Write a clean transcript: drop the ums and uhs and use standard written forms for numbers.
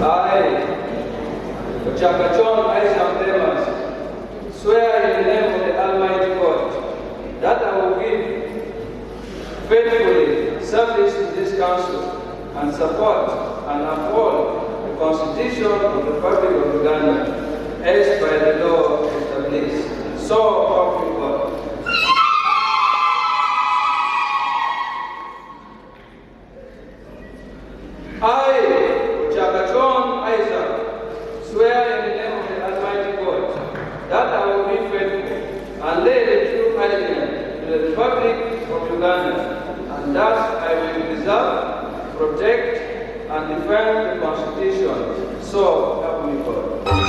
I, Ocakacon swear in the name of the Almighty God that I will give faithfully service to this council and support and uphold the Constitution of the Republic of Uganda as by the law established. So help me God. I, Ocakacon swear in the name of the Almighty God that I will be faithful and lay the true allegiance to the Republic of Uganda, and thus I will preserve, protect, and defend the Constitution. So help me God.